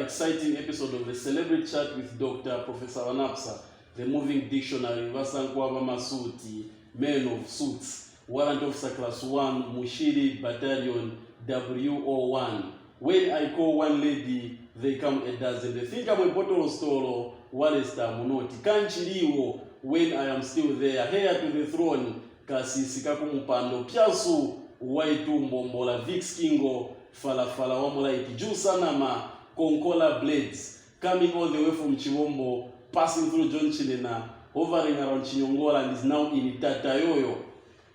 exciting episode of the Celebrity Chat with Dr. Professor Wanapsa, the moving dictionary, Vasankwaba Masuti, Men of Suits, Warrant Officer Class 1, Mushiri Battalion, WO1. When I call one lady, they come a dozen. They think I'm a bottle of stolo, Walesta Munoti. Kanchiliwo, when I am still there, heir to the throne, Kasisi Kakumupando, Piasu, Waitu Mbombola, Vix Kingo, Falafala Wamulaiti, Jusanama, Konkola Blades, coming all the way from Chiwombo, passing through John Chilena, hovering around Chinyongola, and is now in Itatayoyo.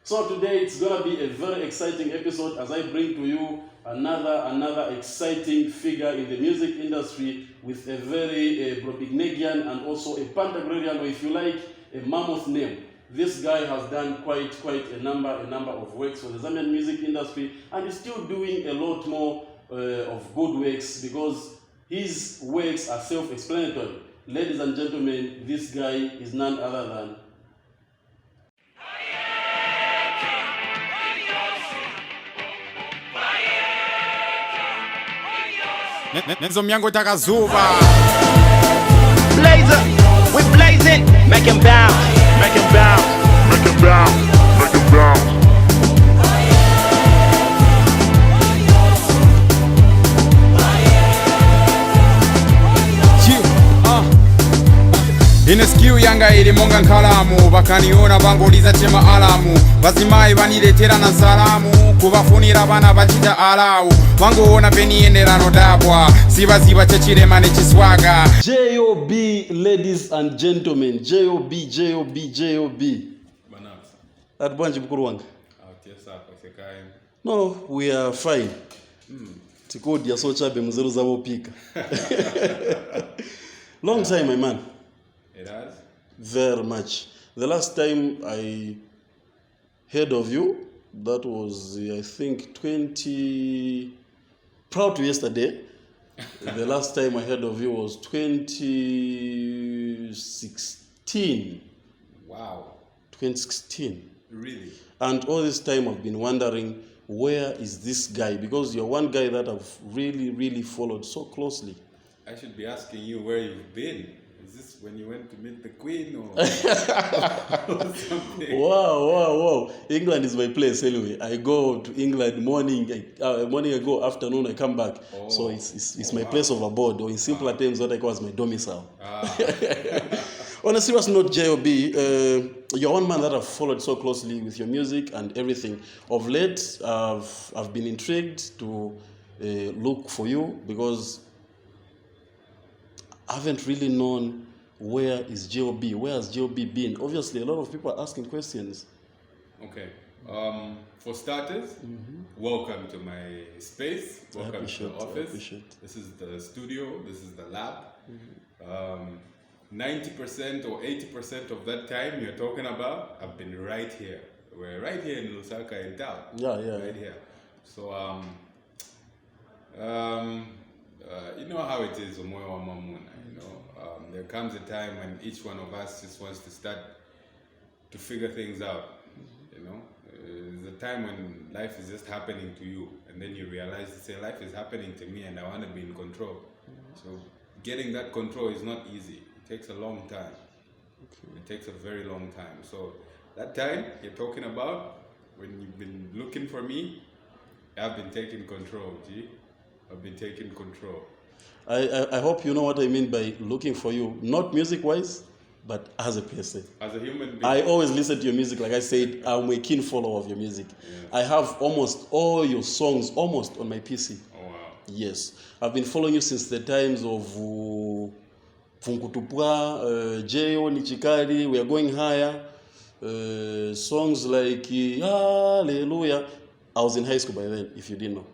So today it's gonna be a very exciting episode as I bring to you another exciting figure in the music industry with a very Brobignagian and also a Pantagruelian, or if you like, a mammoth name. This guy has done quite a number of works for the Zambian music industry, and is still doing a lot more of good works because his works are self-explanatory. Ladies and gentlemen, this guy is none other than Nenzo Myango Takazuba. Blazer, we blazing, make him bounce, make him bounce, make him bounce, make him bounce. Ine skill yanga iri monga nkalamu bakaniona bangoliza chema alamu bazimai vaniletera na salamu kuvafunira vana vachita alawu vangoona penienderano dabwa sivaziva chechirema nechiswaga. J.O.B, ladies and gentlemen, J.O.B, J.O.B, J.O.B. Banapsa. Atubwanji mkuru wanga? No, we are fine. Tikodi ya socha be mzero zabo pika. Long time, my man. It has? Very much. The last time I heard of you, that was, I think, proud to yesterday. The last time I heard of you was 2016. Wow. 2016. Really? And all this time I've been wondering, where is this guy? Because you're one guy that I've really followed so closely. I should be asking you where you've been. Is this when you went to meet the Queen or something? Wow. England is my place anyway. I go to England morning I go, afternoon I come back. Oh. So it's my place of abode, or in simpler terms what I call as my domicile. On a serious note, J.O.B, you're one man that I've followed so closely with your music and everything. Of late, I've been intrigued to look for you because I haven't really known where is J.O.B. Where has J.O.B. been? Obviously, a lot of people are asking questions. Okay. For starters, welcome to my space. Welcome to the office. This is the studio. This is the lab. 90% or 80% of that time you're talking about, I've been right here. We're right here in Lusaka in town. Yeah. Right here. So, you know how it is, Omoyo wa Mamuna, you know. There comes a time when each one of us just wants to start to figure things out, you know. There's a time when life is just happening to you, and then you realize, say, life is happening to me and I want to be in control. So getting that control is not easy. It takes a long time. It takes a very long time. So that time you're talking about, when you've been looking for me, I've been taking control, G. I've been taking control. I hope you know what I mean by looking for you, not music-wise, but as a person. As a human being. I always listen to your music. Like I said, I'm a keen follower of your music. Yeah. I have almost all your songs almost on my PC. Oh, wow. Yes. I've been following you since the times of Funkutupwa, J.O. Nichikari, We Are Going Higher, songs like Hallelujah. I was in high school by then, if you didn't know.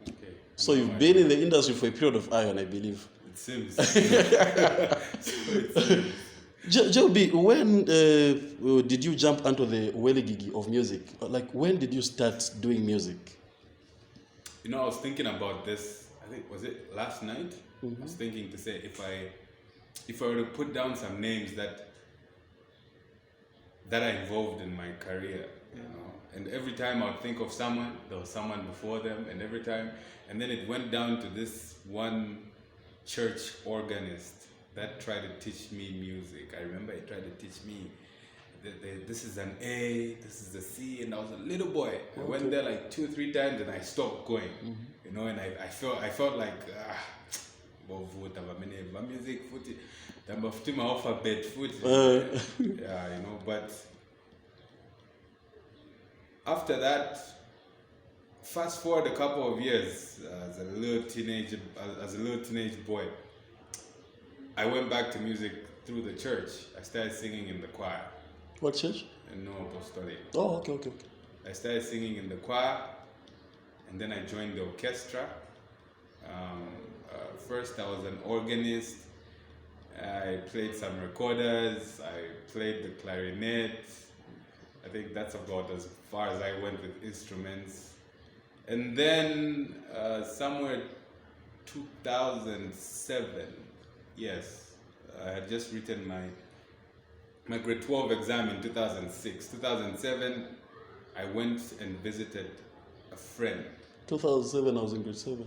Okay. So you've been in the industry for a period of iron, I believe. It seems. J.O.B, when did you jump onto the Weligigi of music? Like, when did you start doing music? You know, I was thinking about this, I think, was it last night? I was thinking to say, if I were to put down some names that are involved in my career, you know, and every time I would think of someone, there was someone before them, and then it went down to this one church organist that tried to teach me music. I remember he tried to teach me this is an A, this is a C, and I was a little boy. I went there like 2 or 3 times and I stopped going. You know, and I felt like music footy, my alphabet footy. Yeah, you know, but after that, fast forward a couple of years, as a little teenage boy, I went back to music through the church. I started singing in the choir. What church? No apostolic. Oh, okay. I started singing in the choir, and then I joined the orchestra. First, I was an organist. I played some recorders. I played the clarinet. I think that's about as far as I went with instruments. And then somewhere 2007, yes, I had just written my grade 12 exam in 2006. 2007, I went and visited a friend. 2007, I was in grade 7.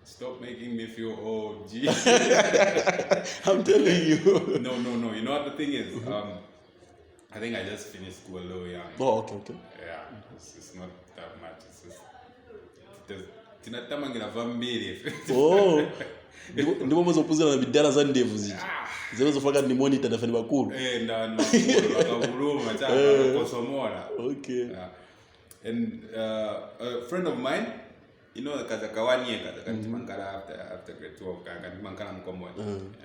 Stop making me feel old, G. I'm telling you. No. You know what the thing is? I think I just finished school a little young. Oh, okay. Yeah, it's not that much. It's just tinatamanga vambiri. Oh. Ndipo muzopuzira na bidara za ndevu ziji. Zero zofaka ni monitor na fani bakuru. No. Wakavuruma chaka kosomora. Okay. And a friend of mine, you know, kazakawani kazakanimankala after grade 12 kazakanimankala mkomoni. And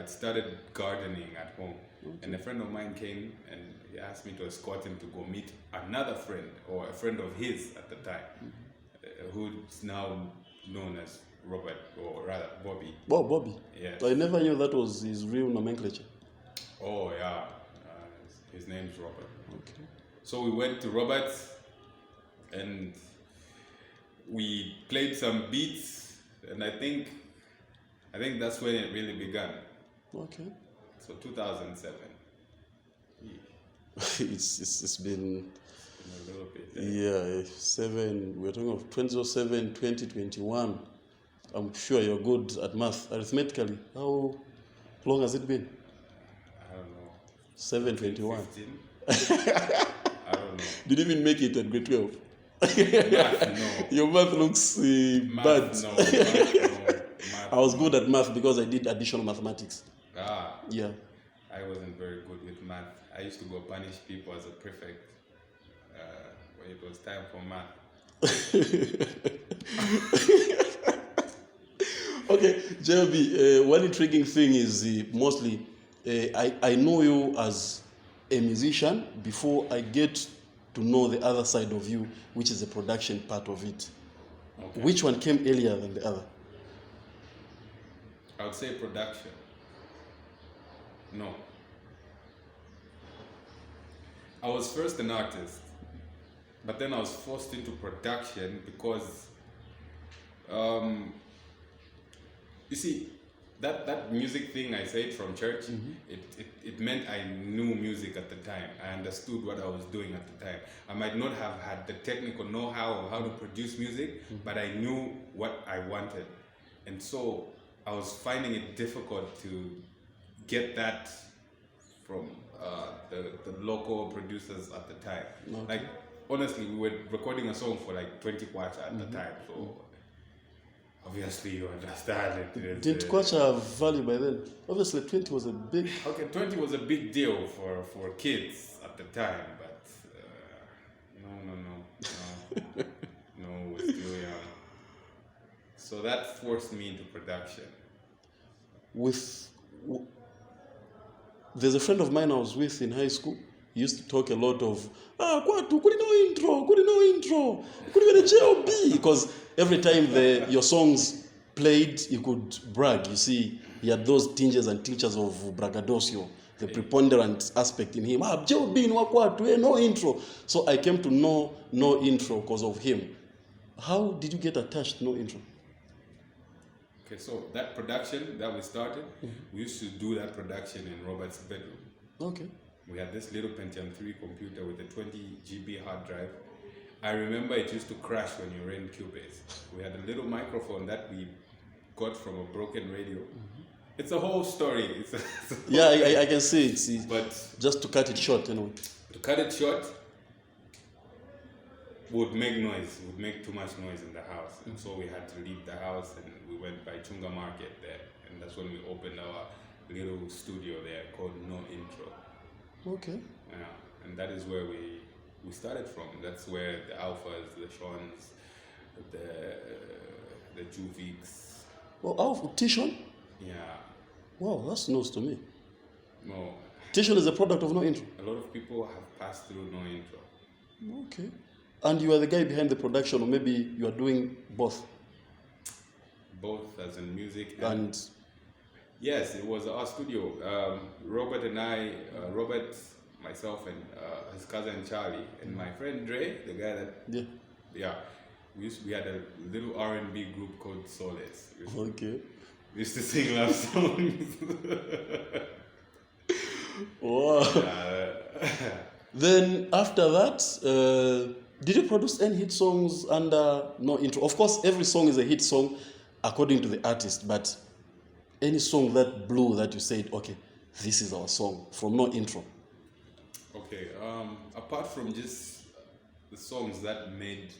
I started gardening at home. And a friend of mine came and he asked me to escort him to go meet another friend, or a friend of his at the time, who's now known as Robert, or rather Bobby. Oh, Bobby. Yes. I never knew that was his real nomenclature. Oh yeah, his name's Robert. Okay. So we went to Robert's and we played some beats, and I think that's when it really began. Okay. So 2007. It's been a little bit. Yeah, 7. We're talking of 2007, 2021. I'm sure you're good at math. Arithmetically, how long has it been? I don't know. 7, 21. 15? I don't know. Did you even make it at grade 12? Math, no. Your math looks bad. No. Math, I was good at math because I did additional mathematics. Yeah. I wasn't very good with math. I used to go punish people as a prefect when it was time for math. Okay, J.O.B, one intriguing thing is mostly I know you as a musician before I get to know the other side of you, which is the production part of it. Okay. Which one came earlier than the other? I would say production. No. I was first an artist, but then I was forced into production because, you see, that music thing I said from church, it meant I knew music at the time. I understood what I was doing at the time. I might not have had the technical know-how of how to produce music, but I knew what I wanted. And so I was finding it difficult to get that from the local producers at the time. Okay. Like, honestly, we were recording a song for like 20 kwacha at the time, so obviously you understand it. Did kwacha have value by then? Obviously 20 was a big... Okay, 20 was a big deal for kids at the time, but no, we're still young. So that forced me into production. There's a friend of mine I was with in high school. He used to talk a lot of kwatu kuli no intro, kuli the J.O.B, because every time your songs played, you could brag. You see, he had those tinges and tinctures of braggadocio, the preponderant aspect in him. J.O.B no kwatu, no intro. So I came to know no intro because of him. How did you get attached to no intro? Okay, so that production that we started, we used to do that production in Robert's bedroom. Okay. We had this little Pentium 3 computer with a 20 GB hard drive. I remember it used to crash when you were in Cubase. We had a little microphone that we got from a broken radio. It's a whole story. Yeah, I can see it. See. But just to cut it short, you know. To cut it short, would make noise, would make too much noise in the house. And so we had to leave the house and we went by Chunga Market there. And that's when we opened our little studio there called No Intro. Okay. Yeah, and that is where we started from. That's where the Alphas, the Shons, the Juviks. Oh, Alpha, Tishon? Yeah. Wow, that's news to me. No. Tishon is a product of No Intro. A lot of people have passed through No Intro. Okay. And you are the guy behind the production, or maybe you are doing both? Both, as in music and yes, it was our studio. Robert and I, Robert, myself, and his cousin Charlie, and my friend Dre, the guy that we had a little R&B group called Solace. Okay. We used to sing love songs. Wow. Then after that, did you produce any hit songs under No Intro? Of course, every song is a hit song according to the artist, but any song that blew that you said, okay, this is our song from No Intro? Okay, apart from just the songs that made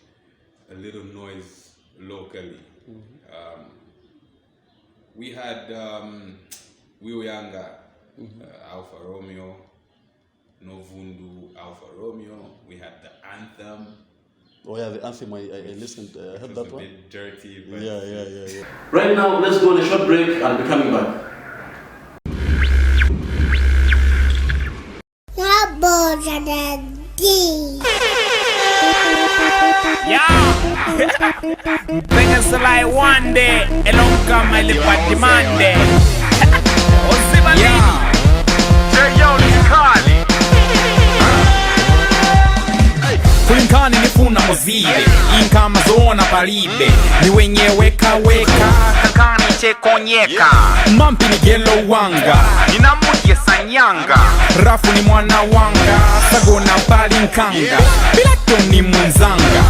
a little noise locally, we had We Were Younger, Alpha Romeo, No Vundu, Alpha Romeo. We had the anthem. Oh yeah, the anthem, I listened, I heard that one. A bit dirty, but yeah. Right now, let's go on a short break and be coming back. Things like one day, along come my lip at the Monday. Kulinkani nifuna muzile inkama zona palibe ni wenye weka kakani chekonyeka mampi ni gelo wanga ninamuye sanyanga rafu ni mwana wanga sagona pali nkanga bilato ni munzanga.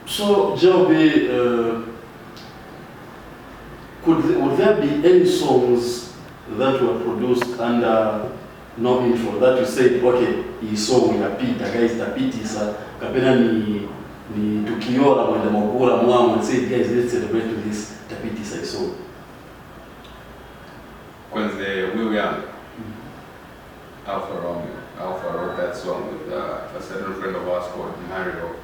So J.O.B, would there be any songs that were produced under No Intro that you said, okay, hii song inapita, guys, itapitisa kapena ni tukiola mwenda mokula mwangu and say, guys, let's celebrate to this tapitisa song? Kwanza We Were Young, Alpha Romeo. Alpha wrote that song with a certain friend of ours called Mario.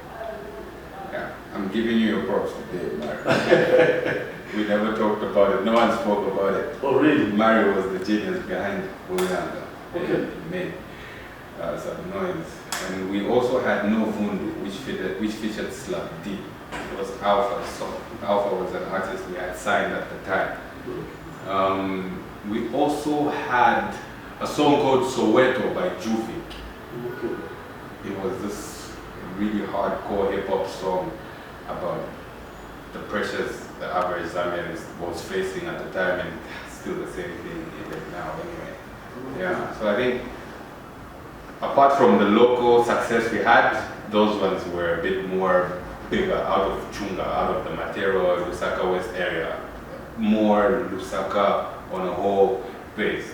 Yeah, I'm giving you your props today, Mario. We never talked about it. No one spoke about it. Oh, really? Mario was the genius behind We Were Young. Okay. He made some noise. And we also had No Vundu, which featured Slap D. It was Alpha's song. Alpha was an artist we had signed at the time. We also had a song called Soweto by Juvik. Okay. It was this really hardcore hip-hop song about the pressures the average Zambian was facing at the time, and still the same thing even now anyway. Yeah, so I think apart from the local success we had, those ones were a bit more bigger, out of Chunga, out of the Matero, Lusaka West area, more Lusaka on a whole base.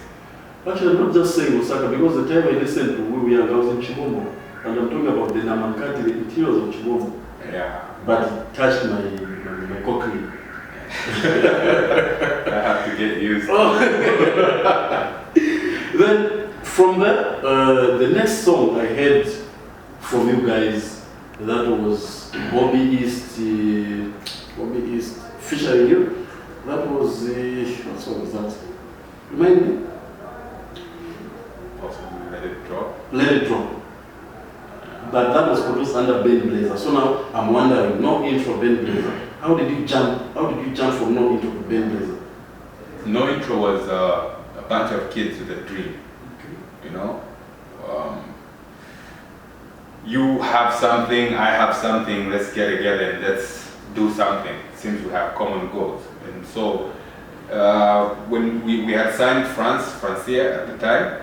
Actually, I'm not just saying Lusaka, because the time I listened to We Were Young, I was in Chibombo, and I'm talking about the Namankati, the interiors of Chibombo. Yeah. But it touched my cockery. I have to get used to it. Then, from there, the next song I heard from you guys, that was Bobby East featuring you. That was what song was that? Remind me. Possibly Let It Drop. Let It Drop. But that was produced under Ben Blazer. So now I'm wondering, No Intro, Ben Blazer. How did you jump from No Intro to Ben Blazer? No Intro was a bunch of kids with a dream. Okay. You know, you have something, I have something. Let's get together and let's do something. Since we have common goals, and so when we had signed Francia at the time,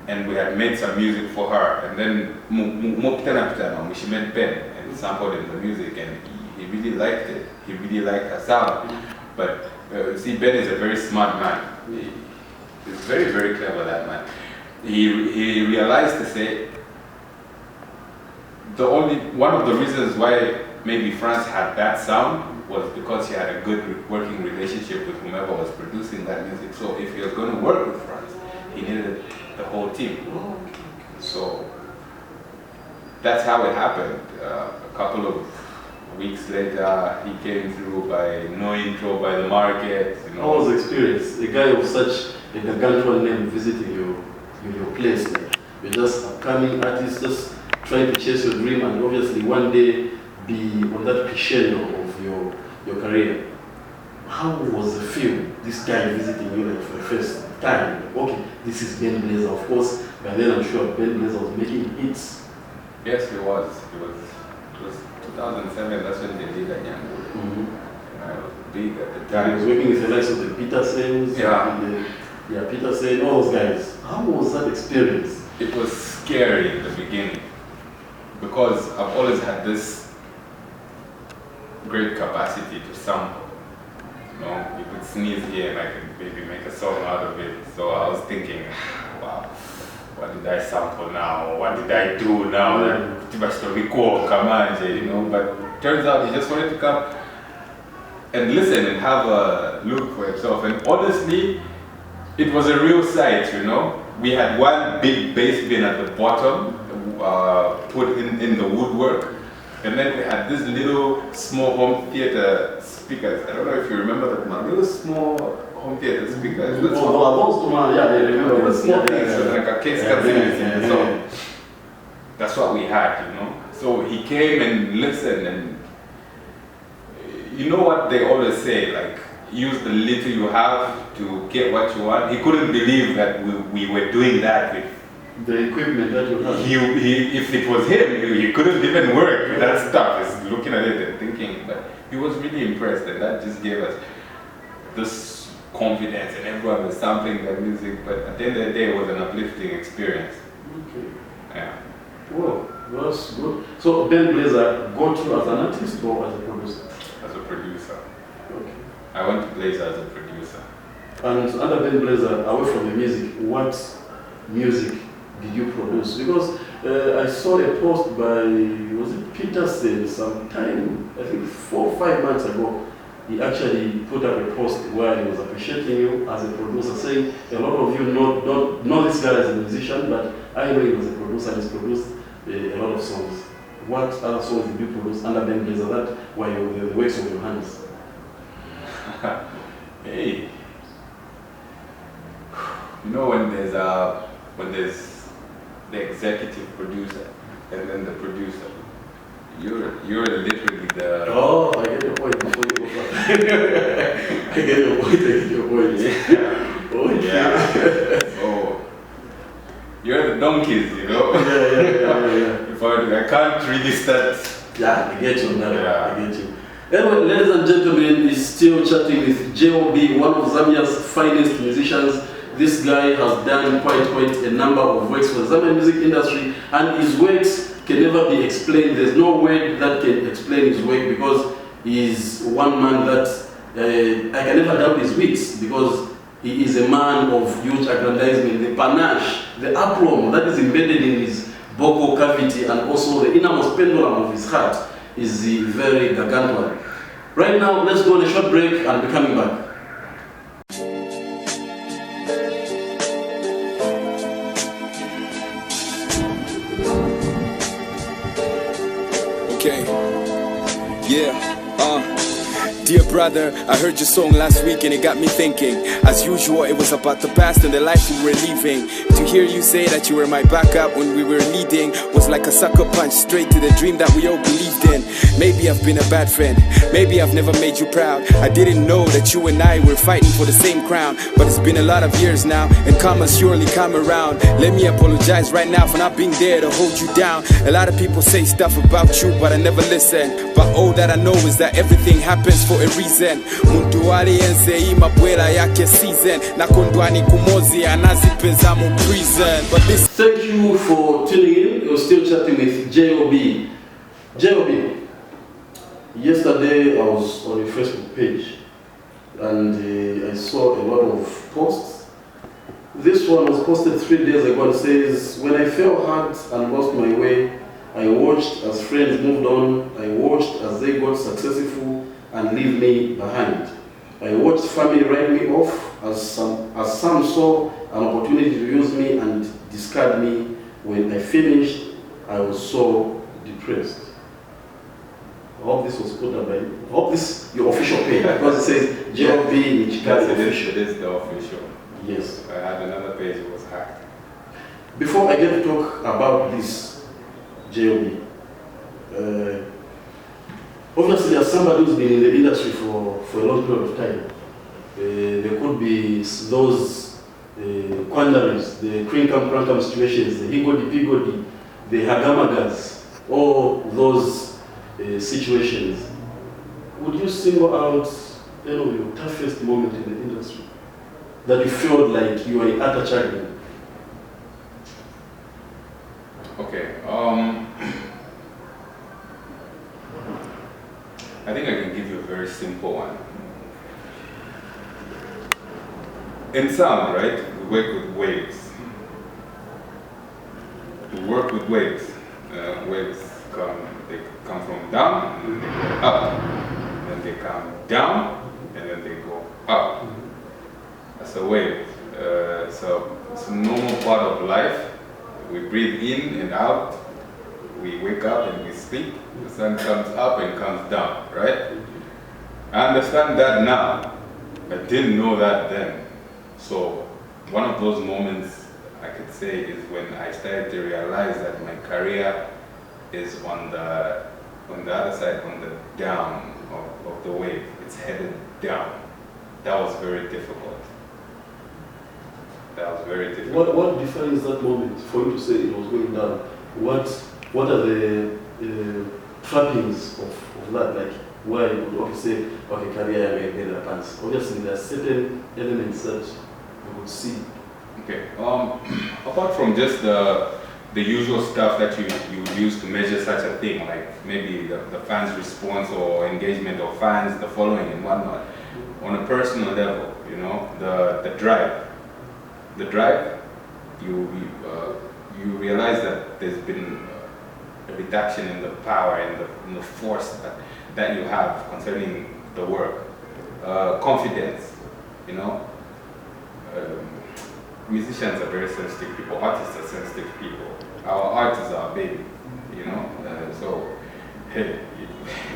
and we had made some music for her, and then she made Ben and sampled in the music, and really liked it. He really liked her sound. But see, Ben is a very smart man. He's very, very clever, that man. He realized to say, one of the reasons why maybe France had that sound was because he had a good working relationship with whomever was producing that music. So if he was going to work with France, he needed the whole team. So that's how it happened. A couple of weeks later, he came through by no intro, by the market. You know. How was the experience? A guy of such a gargantuan name visiting your place. Like, you're just a coming artist, just trying to chase your dream, and obviously one day be on that crescendo of your career. How was the feel? This guy visiting you like for the first time. Okay, this is Ben Blazer. Of course, by then I'm sure Ben Blazer was making hits. Yes, he was. It was 2007. That's when they did that young. I was big at the time. He was working with the likes of the Petersons. Peterson, all those guys. How was that experience? It was scary in the beginning because I've always had this great capacity to sample. You know, you could sneeze here and I could maybe make a song out of it. So I was thinking, wow, what did I sample now? What did I do now? You know, but turns out he just wanted to come and listen and have a look for himself. And honestly, it was a real sight, you know. We had one big bass bin at the bottom, put in the woodwork. And then we had this little small home theater speakers. I don't know if you remember that one. Little small home theater speakers. They remember. Small things, like a case So that's what we had, you know. So he came and listened, and you know what they always say, like, use the little you have to get what you want. He couldn't believe that we were doing that with the equipment that you have. If it was him, he couldn't even work with that stuff. He's looking at it and thinking, but he was really impressed, and that just gave us this confidence, and everyone was sampling that music. But at the end of the day, it was an uplifting experience. Okay. Yeah. Well, that's good. So Ben Blazer got you as an artist or as a producer? As a producer. Okay. I went to Blazer as a producer. And under Ben Blazer, away from the music, what music did you produce? Because I saw a post by, was it Peterson, sometime, I think 4 or 5 months ago. He actually put up a post where he was appreciating you as a producer, saying a lot of you don't know this guy as a musician, but I know he was a producer and he's produced a lot of songs. What other songs did you produce under Ben Blazer that were the works of your hands? Hey, you know when there's the executive producer and then the producer, you're literally the. Oh, I get your point. Before you go back. I get your point. Yeah. Oh yeah. Oh, you're the donkeys, you know. Yeah. If I can't really start. Yeah, I get you on that. Yeah. I get you. Anyway, ladies and gentlemen, is still chatting with J.O.B, one of Zambia's finest musicians. This guy has done quite a number of works for the Zambian music industry, and his works can never be explained. There's no word that can explain his work, because he is one man that I can never doubt his wits, because he is a man of huge aggrandizement, the panache, the aplomb that is embedded in his vocal cavity, and also the innermost pendulum of his heart is very gargantuan. Right now, let's go on a short break and be coming back. Okay, yeah, Dear brother, I heard your song last week and it got me thinking. As usual, it was about the past and the life we were living. To hear you say that you were my backup when we were leading was like a sucker punch straight to the dream that we all believed in. Maybe I've been a bad friend, maybe I've never made you proud. I didn't know that you and I were fighting for the same crown. But it's been a lot of years now, and karma surely come around. Let me apologize right now for not being there to hold you down. A lot of people say stuff about you, but I never listen. But all that I know is that everything happens for a reason. Muntu aliyense imabwela yake season. Na kondwani kumozi anazipeza mu prison. But this. Thank you for tuning in. You're still chatting with J.O.B. J.O.B, Yesterday I was on a Facebook page and I saw a lot of posts. This one was posted 3 days ago and says, when I fell hard and lost my way, I watched as friends moved on, I watched as they got successful and leave me behind. I watched family write me off as some saw an opportunity to use me and discard me. When I finished, I was so depressed. I hope this was put up by you. I hope this is your official page because it says J.O.B. Yes, it is the official. Yes. I had another page, it was hacked. Before I get to talk about this J.O.B., obviously as somebody who's been in the industry for a long period of time, there could be those quandaries, the crinkum-crankum situations, the higgledy-piggledy, the hagamagas, all those situations. Would you single out your toughest moment in the industry that you felt like you were in utter chagrin? Okay. I think I can give you a very simple one. In sound, right? We work with waves. We work with waves. Waves come from down, and then they go up. Then they come down, and then they go up. That's a wave. So it's a normal part of life. We breathe in and out. We wake up and we sleep. The sun comes up and comes down, right? I understand that now. I didn't know that then. So one of those moments I could say is when I started to realize that my career is on the other side, on the down of the wave. It's headed down. That was very difficult. That was very difficult. What defines that moment for you to say it was going down? What are the trappings of that? Like where you would say, okay, career I made advance. Obviously there are certain elements that you would see. Okay. Apart from just the usual stuff that you use to measure such a thing, like maybe the fans' response or engagement of fans, the following and whatnot, on a personal level, the drive. The drive, you realize that there's been a reduction in the power and in the force that you have concerning the work. Confidence, musicians are very sensitive people, artists are sensitive people. Our art is our baby, so hey,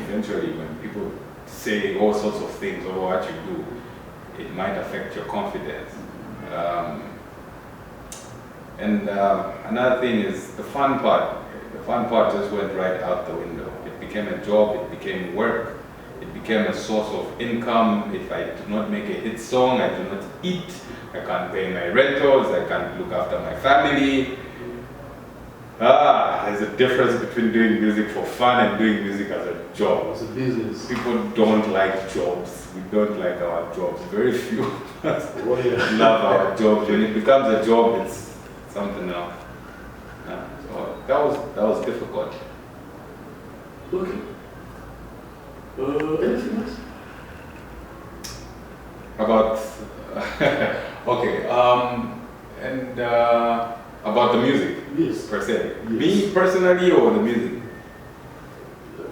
eventually when people say all sorts of things over what you do, it might affect your confidence. Another thing is the fun part. The fun part just went right out the window. It became a job, it became work, it became a source of income. If I do not make a hit song, I do not eat, I can't pay my rentals, I can't look after my family. There's a difference between doing music for fun and doing music as a job. It's a business. People don't like jobs. We don't like our jobs. Very few of us love our jobs. When it becomes a job, it's something else. So that was difficult. Okay. Anything else? About okay. About the music. Yes. Per se. Yes. Me personally or the music?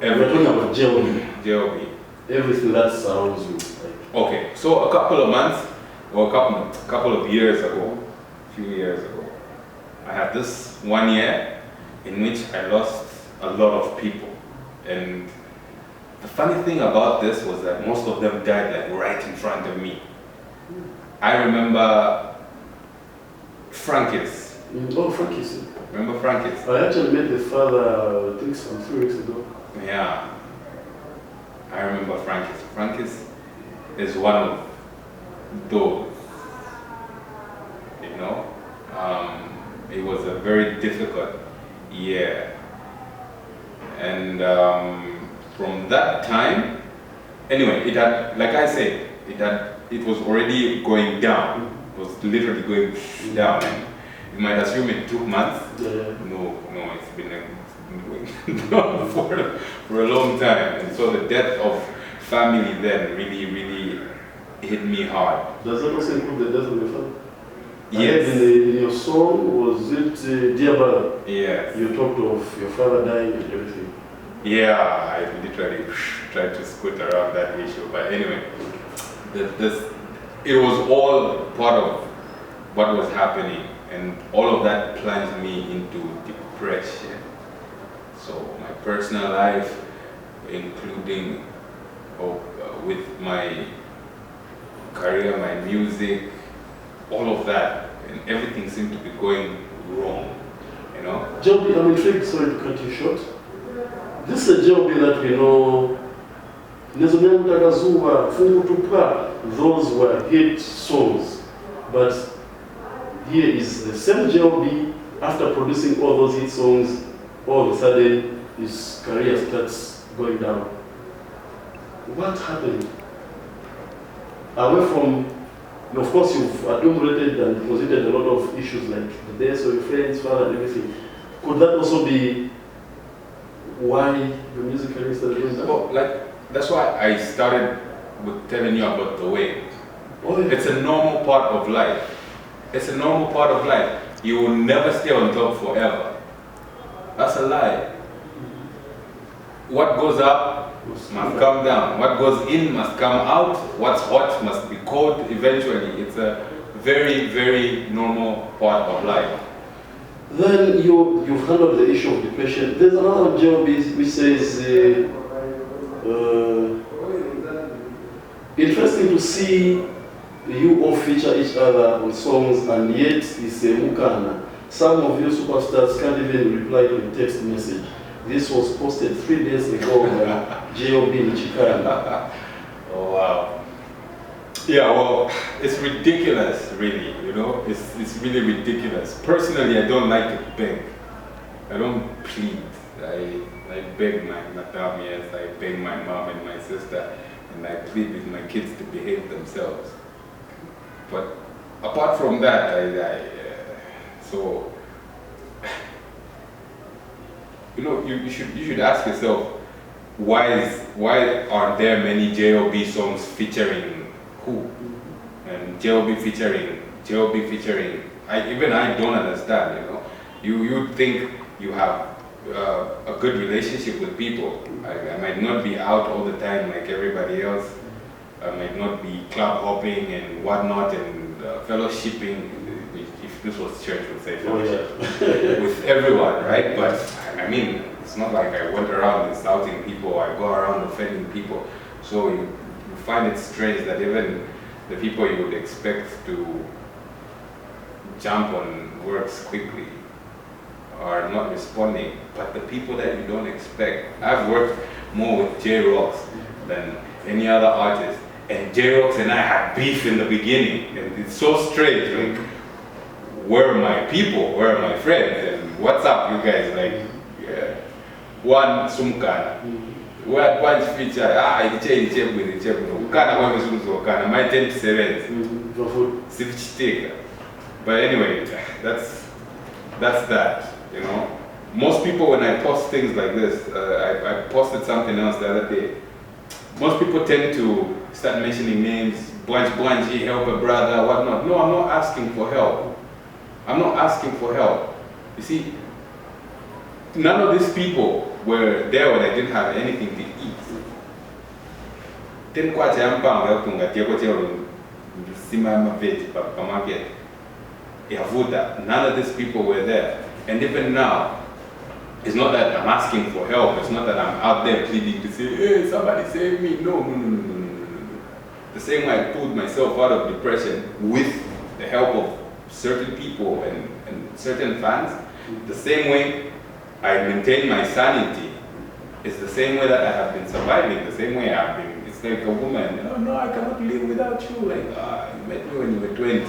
We're talking about J.O.B. J.O.B. Everything that surrounds you. Okay. So a couple of months or a couple of years ago, a few years ago, I had this 1 year in which I lost a lot of people. And the funny thing about this was that most of them died like right in front of me. I remember Frankis. Oh, Frankis. Remember Frankis? I actually met the father, I think, some 3 weeks ago. Yeah. I remember Frankis. Frankis is one of those. It was a very difficult year. And from that time, anyway, it had, like I said, it was already going down. It was literally going down. And you might assume it took months. Yeah. No, it's for a long time. And so the death of family then really hit me hard. Does that also include the death of your father? Yes. In your song, was it Dear Brother? Yes. You talked of your father dying and everything. Yeah, I literally tried to scoot around that issue. But anyway, it was all part of what was happening, and all of that plunged me into depression. So my personal life, including with my career, my music, all of that, and everything seemed to be going wrong, you know? J.O.B, I'm intrigued, sorry to cut you short. This is a J.O.B that we know, those were hit songs. But here is the same J.O.B, after producing all those hit songs, all of a sudden his career starts going down. What happened? Away from, of course, you've enumerated and posited a lot of issues like the deaths of your friends, father, and everything. Could that also be why the music career started going down? Well, that's why I started with telling you about the way. Oh, yeah. It's a normal part of life. It's a normal part of life. You will never stay on top forever. That's a lie. What goes up must come down. What goes in must come out. What's hot must be cold eventually. It's a very normal part of life. Then you've handled the issue of depression. There's another J.O.B which says, interesting to see you all feature each other on songs, and yet it's a mukana. Some of you superstars can't even reply to a text message. This was posted 3 days ago by J.O.B in Chicana. Oh wow. Yeah, well, it's ridiculous, really, you know? It's really ridiculous. Personally, I don't like to beg. I don't plead. I beg my madam, yes, I beg my mom and my sister, and I plead with my kids to behave themselves. But apart from that, so, you know, you should ask yourself, why aren't there many J.O.B songs featuring who? And J.O.B featuring, even I don't understand, you know. You think you have a good relationship with people. I might not be out all the time like everybody else. I might not be club hopping and whatnot and fellowshipping, if this was church, would say fellowship, with everyone, right? But I mean, it's not like I went around insulting people, I go around offending people. So you find it strange that even the people you would expect to jump on works quickly are not responding, but the people that you don't expect. I've worked more with J-Rocks than any other artist, and J-Rocks and I had beef in the beginning, and it's so strange, like, where are my people, where are my friends, and what's up, you guys, like, yeah. One Sumkana, one feature, my 10-7, but anyway, that's that, you know. Most people, when I post things like this, I posted something else the other day. Most people tend to start mentioning names, Bwanji, help a brother, whatnot. No, I'm not asking for help. I'm not asking for help. You see, none of these people were there when I didn't have anything to eat. None of these people were there. And even now, it's not that I'm asking for help. It's not that I'm out there pleading to say, hey, somebody save me. No. The same way I pulled myself out of depression with the help of certain people and certain fans, the same way I maintain my sanity is the same way that I have been surviving, the same way I've been. It's like a woman, oh no, I cannot live without you. Like, you met me when you were 20.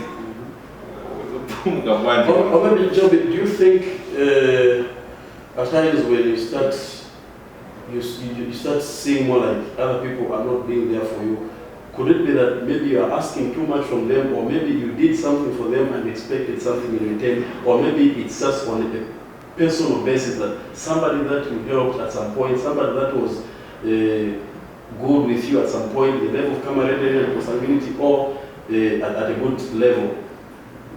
Or maybe, J.O.B, do you think at times when you start seeing more like other people are not being there for you, could it be that maybe you are asking too much from them, or maybe you did something for them and expected something in return, or maybe it's just on personal basis, that somebody that you helped at some point, somebody that was good with you at some point, the level of camaraderie and consanguinity, or at a good level,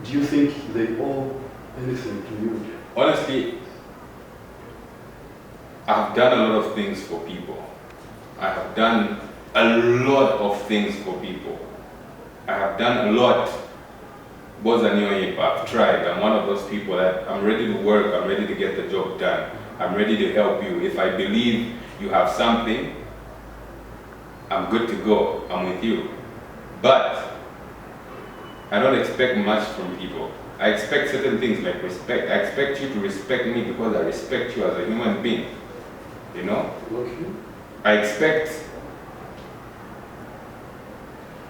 do you think they owe anything to you? Honestly, I've done a lot of things for people. I have done a lot of things for people. I have done a lot. I've tried. I'm one of those people that I'm ready to work, I'm ready to get the job done. I'm ready to help you. If I believe you have something, I'm good to go. I'm with you. But I don't expect much from people. I expect certain things like respect. I expect you to respect me because I respect you as a human being. You know? Okay. I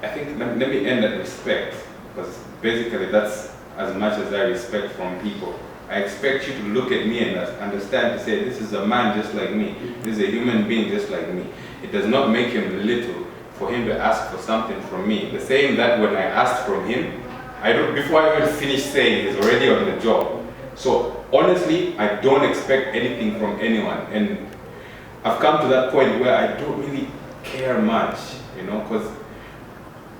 think, let me end at respect, because basically that's as much as I respect from people. I expect you to look at me and understand, to say, this is a man just like me. This is a human being just like me. It does not make him little for him to ask for something from me. The same that when I asked from him, before I even finish saying, he's already on the job. So honestly, I don't expect anything from anyone. And I've come to that point where I don't really care much, you know, because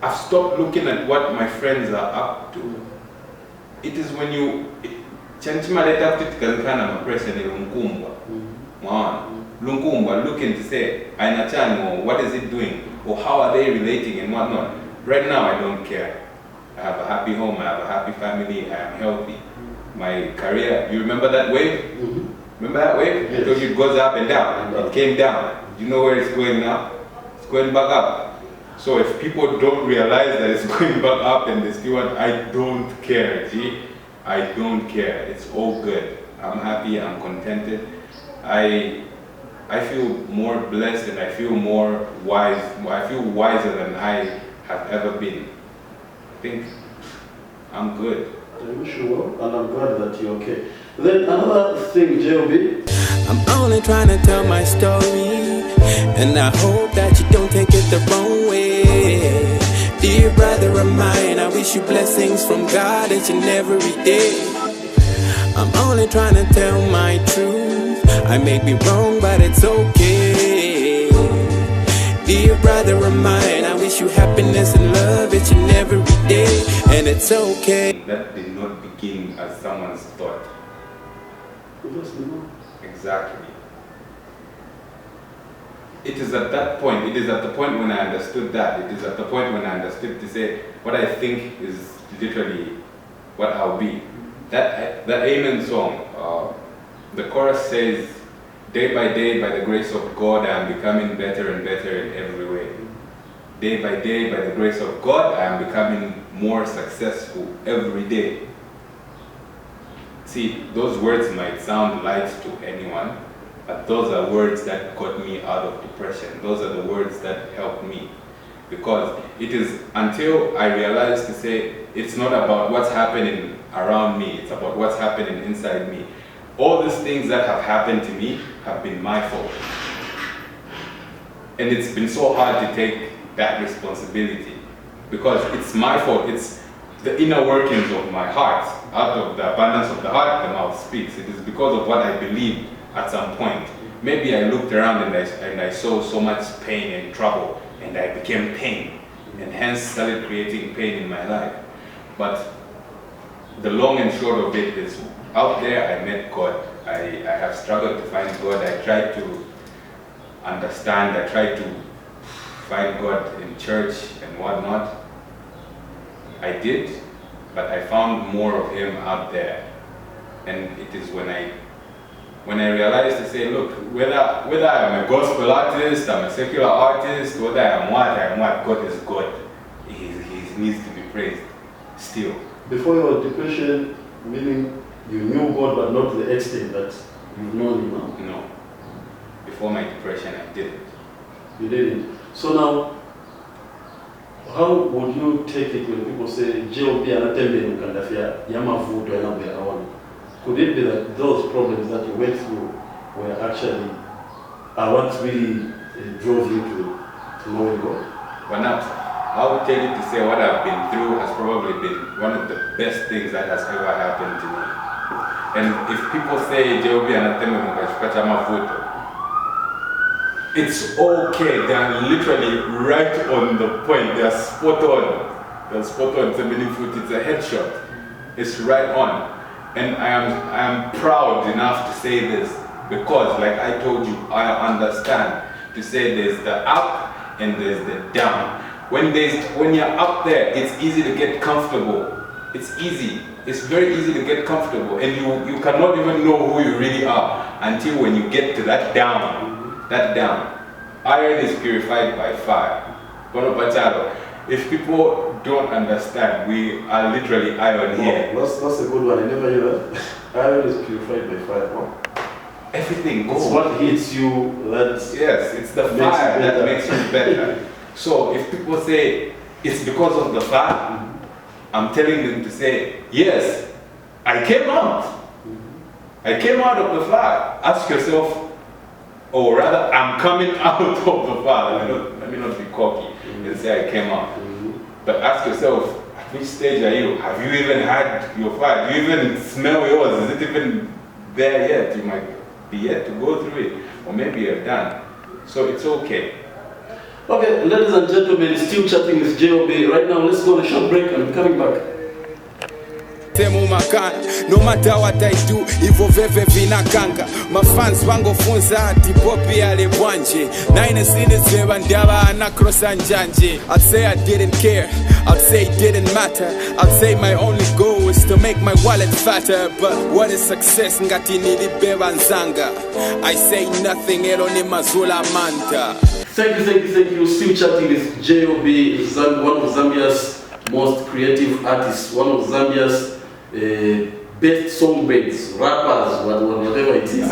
I've stopped looking at what my friends are up to. It is when you looking to say, what is it doing? Or how are they relating and whatnot. Right now, I don't care. I have a happy home, I have a happy family, I am healthy. My career, you remember that wave? Remember that wave? Yes. I told you it goes up and down. It came down. You know where it's going now? It's going back up. So if people don't realize that it's going back up and they still want, I don't care, G. I don't care. It's all good. I'm happy, I'm contented. I feel more blessed and I feel more wise. I feel wiser than I have ever been. I think I'm good. I wish you well, and I'm glad that you're okay. Then another thing, J.O.B. I'm only trying to tell my story, and I hope that you don't take it the wrong way. Dear brother of mine, I wish you blessings from God each and every day. I'm only trying to tell my truth. I may be wrong, but it's okay. Dear brother of mine, I wish you happiness and love each and every day, and it's okay. That did not begin as someone's thought. Exactly. It is at that point, it is at the point when I understood that, it is at the point when I understood to say, what I think is literally what I'll be. That Amen song, the chorus says, day by the grace of God, I am becoming better and better in every way. Day, by the grace of God, I am becoming more successful every day. See, those words might sound light to anyone, but those are words that got me out of depression. Those are the words that helped me. Because it is until I realized to say, it's not about what's happening around me, it's about what's happening inside me. All these things that have happened to me have been my fault. And it's been so hard to take that responsibility because it's my fault. It's the inner workings of my heart. Out of the abundance of the heart, the mouth speaks. It is because of what I believed at some point. Maybe I looked around and I saw so much pain and trouble, and I became pain, and hence started creating pain in my life. But the long and short of it is, out there I met God. I have struggled to find God. I tried to understand. I tried to find God in church and whatnot. I did, but I found more of Him out there. And it is when I realized to say, look, whether I'm a gospel artist, I'm a secular artist, whether I'm what, God is God. He needs to be praised still. Before your depression, meaning you knew God, but not to the extent that you've known Him now? No. Before my depression, I didn't. You didn't. So now, how would you take it when people say, J.O.B. anatembe mukandafia, yamavuto yanabela awana? Could it be that those problems that you went through were actually what really drove you to know God? But now, I would tell you to say what I've been through has probably been one of the best things that has ever happened to me. And if people say J.O.B anateme mukashuka cha mafuta, it's okay. They are literally right on the point. They are spot on. They're spot on. It's a foot. It's a headshot. It's right on. And I am proud enough to say this because, like I told you, I understand to say there's the up and there's the down. When you're up there, it's easy to get comfortable. It's easy. It's very easy to get comfortable, and you cannot even know who you really are until when you get to that down. That down. Iron is purified by fire. If people don't understand, we are literally iron here. That's a good one. I never knew that. Iron is purified by fire. Oh. Everything goes. It's what hits you that. Yes, it's the fire that makes you better. So if people say it's because of the fire, I'm telling them to say, yes, I came out. I came out of the fire. Ask yourself, or rather, I'm coming out of the fire. Let me not be cocky and say I came out. But ask yourself, at which stage are you? Have you even had your fire? Do you even smell yours? Is it even there yet? You might be yet to go through it. Or maybe you're done. So it's okay. Okay, ladies and gentlemen, still chatting with J.O.B. Right now, let's go on a short break and be coming back. No matter what I do, ivo veve vinakanga. My fans vangofunza ati popi ale bwanje. Nine sinizeba ndiaba anakrosa njanje. I'd say I didn't care, I'd say it didn't matter. I'd say my only goal is to make my wallet fatter. But what is success ngati nilibeba nzanga? I say nothing, ero ni mazula manta. Thank you. Still chatting with J.O.B, one of Zambia's most creative artists, one of Zambia's best songbirds, rappers, whatever it is.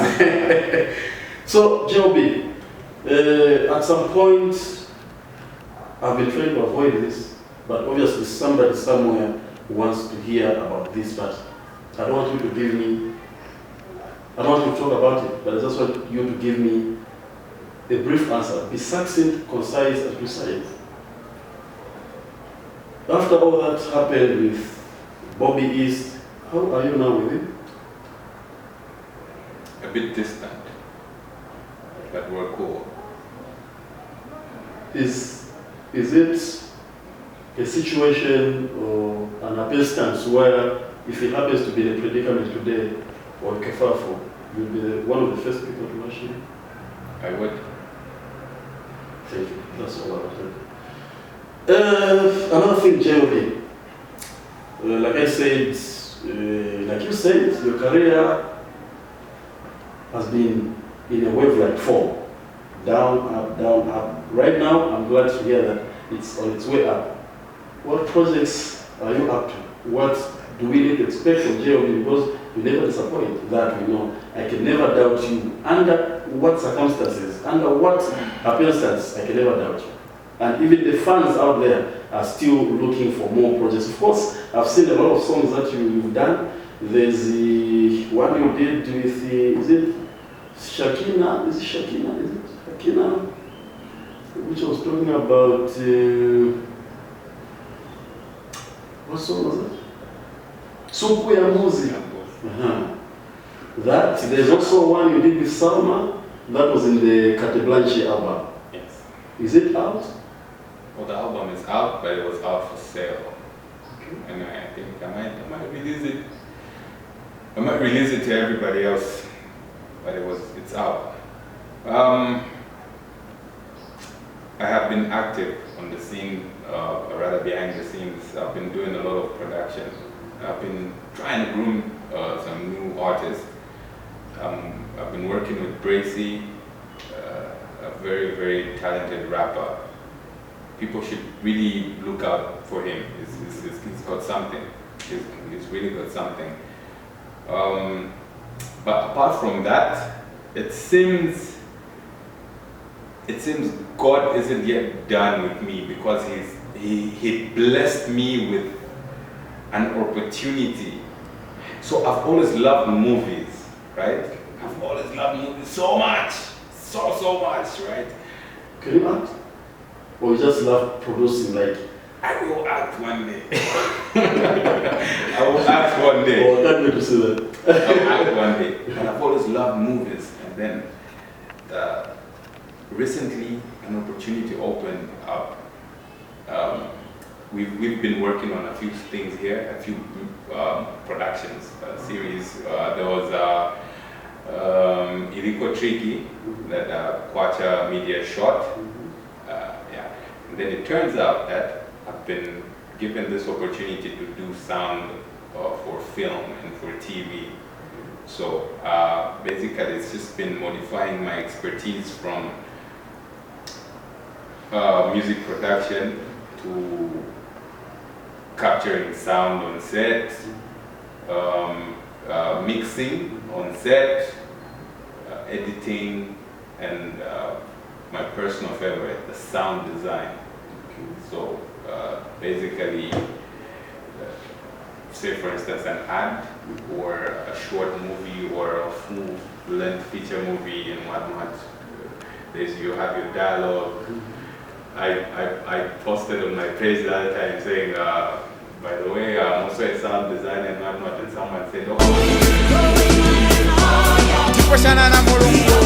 So, J.O.B, at some point, I've been trying to avoid this, but obviously somebody somewhere wants to hear about this, but I don't want you to give me, I don't want you to talk about it, but I just want you to give me a brief answer. Be succinct, concise, and precise. After all that happened with Bobby East, how are you now with him? A bit distant, but we're cool. Is it a situation or an happenstance where if he happens to be in a predicament today or Kefafo, you'll be one of the first people to rush him? I would. Thank you. That's all I wanted. Another thing, J.O.B. Like I said, like you said, your career has been in a wave-like form. Down, up. Right now, I'm glad to hear that it's on its way up. What projects are you up to? What do we need to expect from J.O.B? Because you never disappoint, that we know. I can never doubt you. Under what circumstances, under what appearances, I can never doubt you. And even the fans out there are still looking for more projects. Of course, I've seen a lot of songs that you've done. There's the one you did with the, is it Shakina? Is it Shakina? Is it Shakina? Which I was talking about, what song was that? Supu ya Muzi. That, there's also one you did with Salma, that was in the Carte Blanche album. Yes. Is it out? Well, the album is out, but it was out for sale. Okay. And I think I might release it. I might release it to everybody else, but it's out. I have been active on the scene, rather behind the scenes. I've been doing a lot of production. I've been trying to groom some new artists. I've been working with Bracy, a very, very talented rapper. People should really look out for him. He's got something. He's really got something. But apart from that, it seems God isn't yet done with me, because he blessed me with an opportunity. So I've always loved movies, right? I've always loved movies so much, so much, right? Can you act? Or you just love producing, like I will act one day. I will act one day. Oh, I can't wait to see that. I will act one day. And I've always loved movies. And then recently an opportunity opened up. We've been working on a few things here, a few productions, series. There was Iliko Tricky that Kwacha Media shot. Yeah. And then it turns out that I've been given this opportunity to do sound for film and for TV. So basically it's just been modifying my expertise from music production to capturing sound on set, mixing on set, editing, and my personal favorite, the sound design. So basically, say for instance an ad or a short movie or a full-length feature movie and whatnot, you have your dialogue. I posted on my page the other time saying, by the way, I'm also a sound designer and whatnot, and someone said, oh. Tukwashana na mulungu